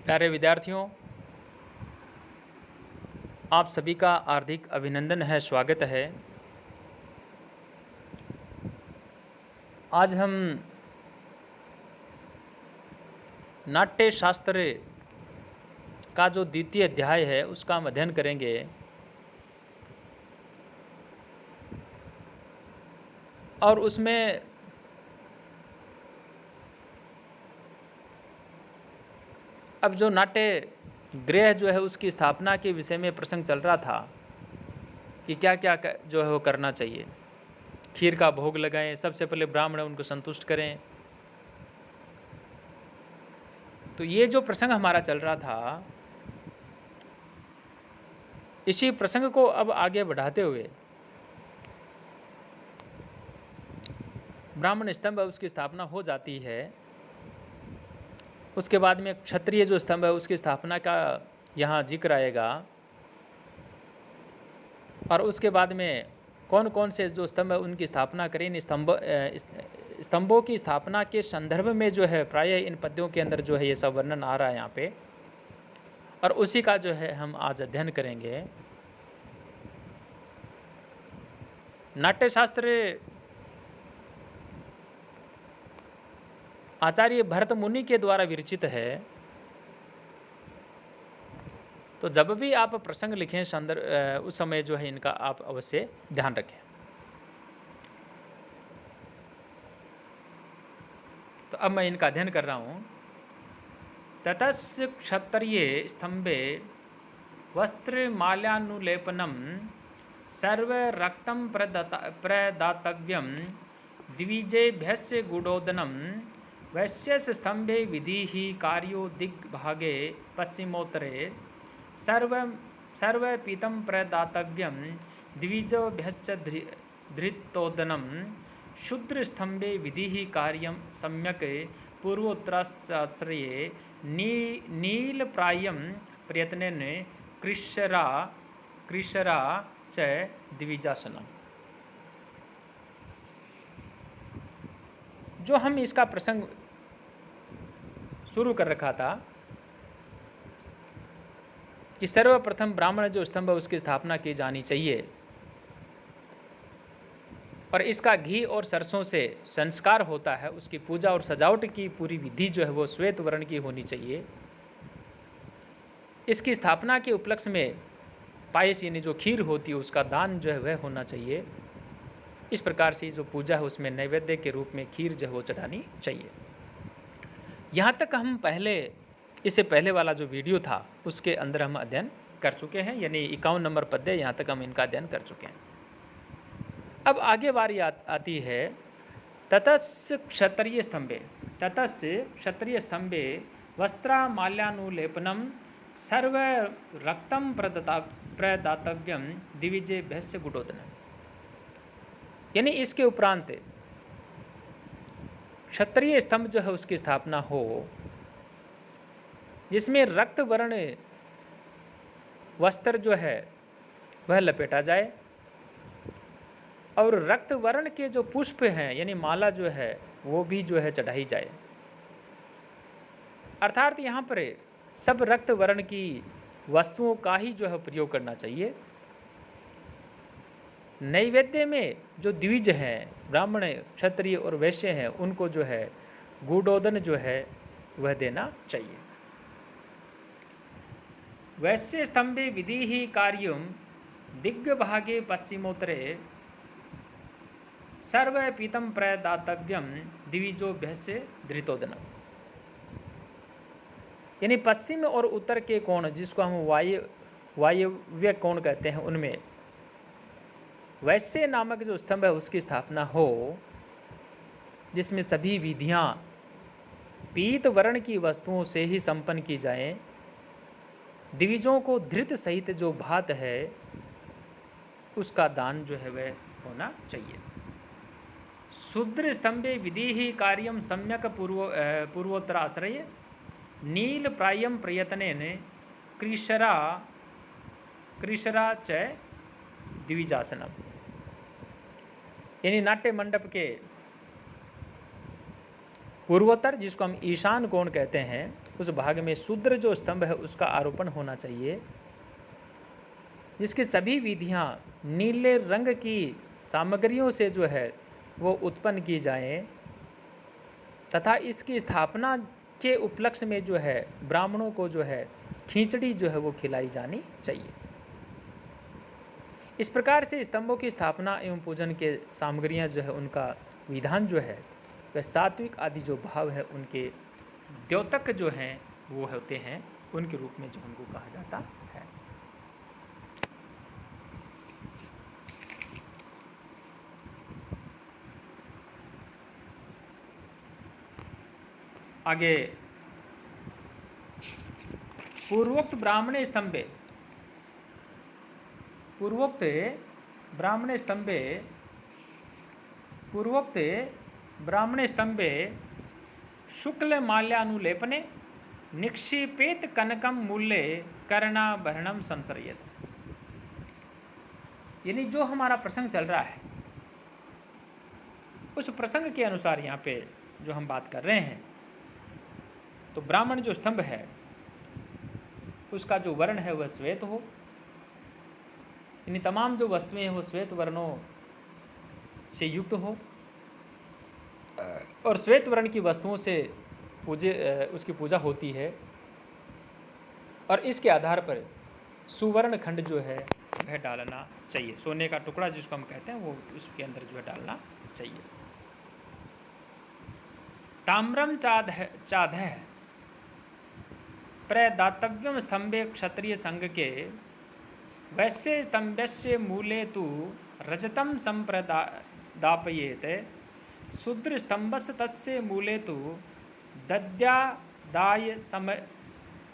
प्यारे विद्यार्थियों, आप सभी का हार्दिक अभिनंदन है, स्वागत है। आज हम नाट्य शास्त्र का जो द्वितीय अध्याय है उसका हम अध्ययन करेंगे। और उसमें अब जो नाट्य गृह जो है उसकी स्थापना के विषय में प्रसंग चल रहा था कि क्या क्या जो है वो करना चाहिए। खीर का भोग लगाएं, सबसे पहले ब्राह्मण उनको संतुष्ट करें। तो ये जो प्रसंग हमारा चल रहा था, इसी प्रसंग को अब आगे बढ़ाते हुए ब्राह्मण स्तंभ उसकी स्थापना हो जाती है। उसके बाद में क्षत्रिय जो स्तंभ है उसकी स्थापना का यहाँ जिक्र आएगा। और उसके बाद में कौन कौन से जो स्तंभ है उनकी स्थापना करें। इन स्तंभों की स्थापना के संदर्भ में जो है प्रायः इन पद्यों के अंदर जो है ये सब वर्णन आ रहा है यहाँ पे, और उसी का जो है हम आज अध्ययन करेंगे। नाट्यशास्त्र आचार्य भरत मुनि के द्वारा विरचित है। तो जब भी आप प्रसंग लिखें उस समय जो है इनका आप अवश्य ध्यान रखें। तो अब मैं इनका अध्ययन कर रहा हूँ। ततस्य क्षत्रिये स्तंभे वस्त्रमाल्यानुलेपनम सर्वरक्तं प्रदातव्यं द्विजेभ्यस्य गुडोदनं वैश्यस्य स्तंभे विधिः कार्यो दिग्भागे पश्चिमोत्तरे सर्वपीतं प्रदातव्यं द्विजेभ्यश्च धृतोदनं शूद्रस्तंभे विधिः कार्यं सम्यक् पूर्वोत्तराश्रये नीलप्रायं प्रयत्नेन कृशरा च द्विजासनम। जो हम इसका प्रसंग शुरू कर रखा था कि सर्वप्रथम ब्राह्मण जो स्तंभ है उसकी स्थापना की जानी चाहिए, और इसका घी और सरसों से संस्कार होता है। उसकी पूजा और सजावट की पूरी विधि जो है वो श्वेत वर्ण की होनी चाहिए। इसकी स्थापना के उपलक्ष्य में पायस यानी जो खीर होती है उसका दान जो है वह होना चाहिए। इस प्रकार से जो पूजा है उसमें नैवेद्य के रूप में खीर जो है वो चढ़ानी चाहिए। यहाँ तक हम इससे पहले वाला जो वीडियो था उसके अंदर हम अध्ययन कर चुके हैं, यानी 51 नंबर पद्य यहाँ तक हम इनका अध्ययन कर चुके हैं। अब आगे बारी आती है ततस्य क्षत्रिय स्तंभे वस्त्रमाल्यानुलेपनम सर्वरक्तं प्रदातव्यं द्विजेभ्यश्च गुडोदनम। यानी इसके उपरांत क्षत्रिय स्तंभ जो है उसकी स्थापना हो, जिसमें रक्त वर्ण वस्त्र जो है वह लपेटा जाए, और रक्त वर्ण के जो पुष्प हैं यानी माला जो है वो भी जो है चढ़ाई जाए। अर्थात यहाँ पर सब रक्त वर्ण की वस्तुओं का ही जो है प्रयोग करना चाहिए। नैवेद्य में जो द्विज हैं, ब्राह्मण, क्षत्रिय और वैश्य हैं, उनको जो है गुडोदन जो है वह देना चाहिए। वैश्य स्तंभे विधि ही कार्यम दिग्भागे पश्चिमोत्तरे सर्वपीतं प्रदातव्यं द्विजोभ्यश्च धृतोदनम। यानी पश्चिम और उत्तर के कोण, जिसको हम वायव्य कोण कहते हैं, उनमें वैश्य नामक जो स्तंभ है उसकी स्थापना हो, जिसमें सभी विधियां पीत वर्ण की वस्तुओं से ही संपन्न की जाएं। द्विजों को धृत सहित जो भात है उसका दान जो है वह होना चाहिए। शूद्र स्तंभे विधि ही कार्यम सम्यक पूर्वोत्तराश्रय नील प्रायम प्रयत्नेन कृशरा च द्विजासनम। यानी नाट्य मंडप के पूर्वोत्तर, जिसको हम ईशान कोण कहते हैं, उस भाग में शूद्र जो स्तंभ है उसका आरोपण होना चाहिए, जिसकी सभी विधियां नीले रंग की सामग्रियों से जो है वो उत्पन्न की जाएं, तथा इसकी स्थापना के उपलक्ष्य में जो है ब्राह्मणों को जो है खिचड़ी जो है वो खिलाई जानी चाहिए। इस प्रकार से स्तंभों की स्थापना एवं पूजन के सामग्रियां जो है उनका विधान जो है वह सात्विक आदि जो भाव है उनके द्योतक जो हैं वो होते हैं, उनके रूप में जो उनको कहा जाता है। आगे पूर्वोक्त ब्राह्मणे स्तंभे, पूर्वोक्त ब्राह्मणे स्तंभे शुक्ल माल्यानुलेपने निक्षिपेत कनकम मूल्य कर्णाभरणम संसर्यत। यानी जो हमारा प्रसंग चल रहा है उस प्रसंग के अनुसार यहाँ पे जो हम बात कर रहे हैं, तो ब्राह्मण जो स्तंभ है उसका जो वर्ण है वह श्वेत हो, यानी तमाम जो वस्तुएं हैं वो श्वेत वर्णों से युक्त हो, और श्वेत वर्ण की वस्तुओं से उसकी पूजा होती है, और इसके आधार पर सुवर्ण खंड जो है वह डालना चाहिए। सोने का टुकड़ा जिसको हम कहते हैं वो उसके अंदर जो है डालना चाहिए। ताम्रम चाधः प्रदातव्यम स्तंभे क्षत्रिय संघ के वैश्य स्तंभस्य मूले तु रजतम संप्रदापयेत शूद्र स्तंभस्य तस्य मूले तु दद्यादाय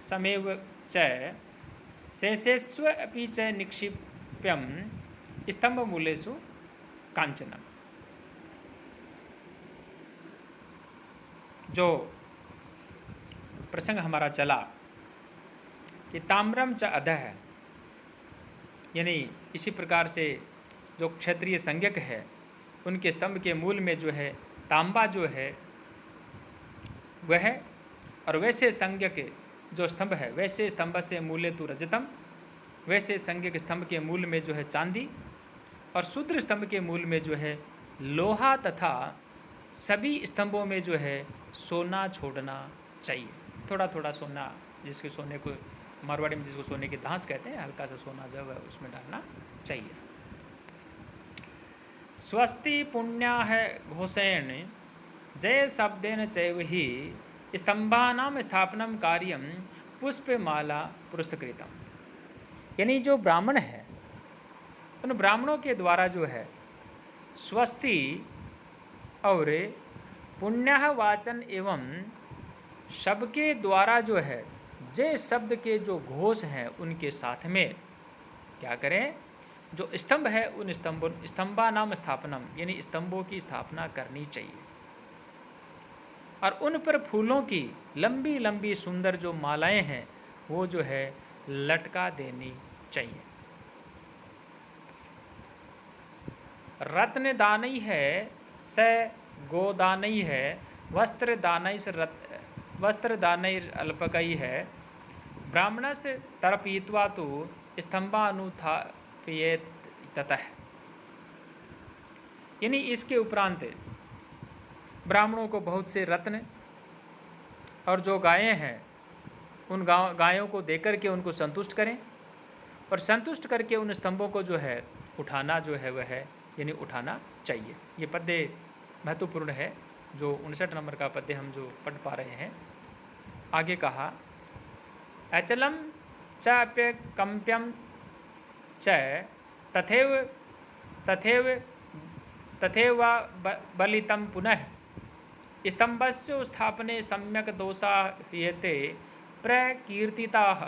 समेव च शेषेष्व अपि च निक्षिप्यम स्तंभ मूलेषु कांचनम। जो प्रसंग हमारा चला कि ताम्रम च अधः, यानी इसी प्रकार से जो क्षत्रिय संज्ञक है उनके स्तंभ के मूल में जो है तांबा जो है वह, और वैसे संज्ञक जो स्तंभ है वैसे स्तंभ से मूले तु रजतम, वैसे संज्ञक स्तंभ के मूल में जो है चांदी, और शूद्र स्तंभ के मूल में जो है लोहा, तथा सभी स्तंभों में जो है सोना छोड़ना चाहिए। थोड़ा थोड़ा सोना, जिसके सोने को मारवाड़ी में जिसको सोने के धांस कहते हैं, हल्का सा सोना जो है उसमें डालना चाहिए। स्वस्ति पुण्या है घोषेण जय शब्देन चैव ही स्तंभानाम स्थापनम कार्यम पुष्पमाला पुरस्कृतम। यानी जो ब्राह्मण है उन ब्राह्मणों के द्वारा जो है स्वस्ति और पुण्य वाचन एवं सबके द्वारा जो है जय शब्द के जो घोष हैं उनके साथ में क्या करें, जो स्तंभ है उन स्तंभा नाम स्थापनम, यानी स्तंभों की स्थापना करनी चाहिए, और उन पर फूलों की लंबी लंबी सुंदर जो मालाएं हैं वो जो है लटका देनी चाहिए। रत्न दानई है स गोदानई है वस्त्र दानई से वस्त्र दानई अल्पकई है ब्राह्मणस्य तर्पयित्वा तो स्तंभानुत्थापयेत ततः। यानी इसके उपरांत ब्राह्मणों को बहुत से रत्न और जो गायें हैं उन गायों को देकर के उनको संतुष्ट करें, और संतुष्ट करके उन स्तंभों को जो है उठाना जो है वह है, यानी उठाना चाहिए। ये पद्य महत्वपूर्ण है, जो 59 नंबर का पद्य हम जो पढ़ पा रहे हैं। आगे कहा अचलम च अप्यकम्प्यम च तथैव तथैव तथैव बलितं पुनः स्तंभस्य स्थापने सम्यक दोषा ह्रियते प्रकीर्तिताः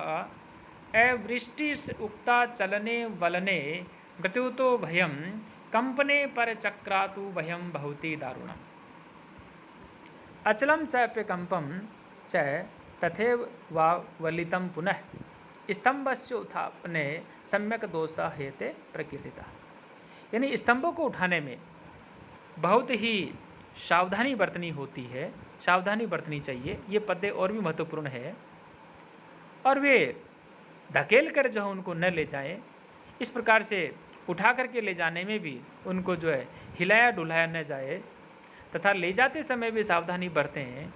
अवृष्टि उक्ता चलने वलने मृत्युतो भयं कंपने पर चक्रातु भयं भवति दारुणम्। अचलम च अप्यकम्पम च तथैव वा वलितं पुनः स्तंभस्य उत्थापने सम्यक दोषा हेते प्रकीर्तिता। यानी स्तंभों को उठाने में बहुत ही सावधानी बरतनी होती है, सावधानी बरतनी चाहिए। ये पद्य और भी महत्वपूर्ण है। और वे धकेल कर जो है उनको न ले जाएं, इस प्रकार से उठा करके ले जाने में भी उनको जो है हिलाया डुलाया न जाए, तथा ले जाते समय भी सावधानी बरतें।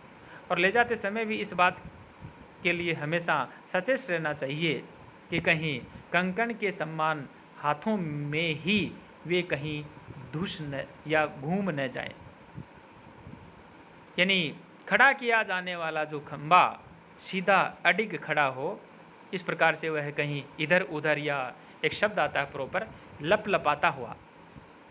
और ले जाते समय भी इस बात के लिए हमेशा सचेत रहना चाहिए कि कहीं कंकण के सम्मान हाथों में ही वे कहीं धुस न या घूम न जाएं। यानी खड़ा किया जाने वाला जो खंबा सीधा अडिग खड़ा हो, इस प्रकार से वह कहीं इधर उधर, या एक शब्द आता है प्रॉपर, लपलपाता हुआ,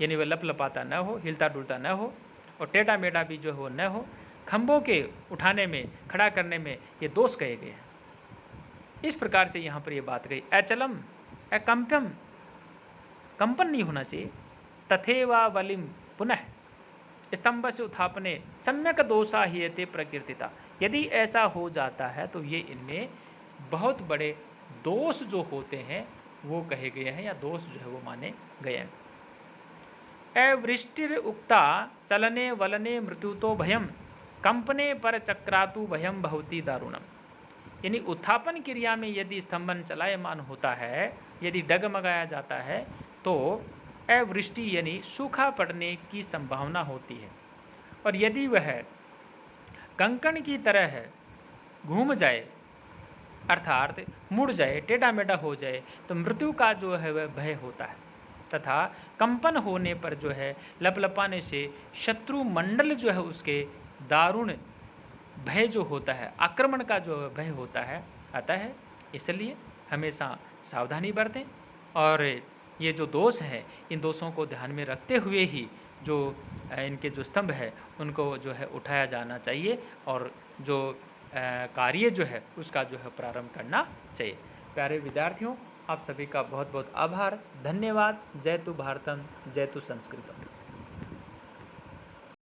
यानी वह लपलपाता न हो, हिलता डुलता न हो, और टेढ़ा मेढ़ा भी जो हो न हो। खंभों के उठाने में, खड़ा करने में ये दोष कहे गए हैं। इस प्रकार से यहाँ पर ये बात गई। अचलम अकंपम, कंपन नहीं होना चाहिए। तथेवा वलिम पुनः स्तंभ से उत्थापने सम्यक दोषा हीयते प्रकीर्तिता। यदि ऐसा हो जाता है तो ये इनमें बहुत बड़े दोष जो होते हैं वो कहे गए हैं, या दोष जो है वो माने गए हैं। अवृष्टिर उक्ता चलने वलने मृत्यु तो भयम कंपने पर चक्रातु भयम भवती दारुणम। यानी उत्थापन क्रिया में यदि स्तंभन चलायमान होता है, यदि डगमगाया जाता है, तो अवृष्टि यानी सूखा पड़ने की संभावना होती है। और यदि वह कंकण की तरह घूम जाए, अर्थात मुड़ जाए, टेढ़ा मेढ़ा हो जाए, तो मृत्यु का जो है वह भय होता है। तथा कंपन होने पर जो है, लपलपाने से शत्रु मंडल जो है उसके दारुण भय जो होता है, आक्रमण का जो भय होता है आता है। इसलिए हमेशा सावधानी बरतें, और ये जो दोष हैं इन दोषों को ध्यान में रखते हुए ही जो इनके जो स्तंभ है उनको जो है उठाया जाना चाहिए, और जो कार्य जो है उसका जो है प्रारंभ करना चाहिए। प्यारे विद्यार्थियों, आप सभी का बहुत बहुत आभार, धन्यवाद। जय तु भारतम, जय तु संस्कृतम।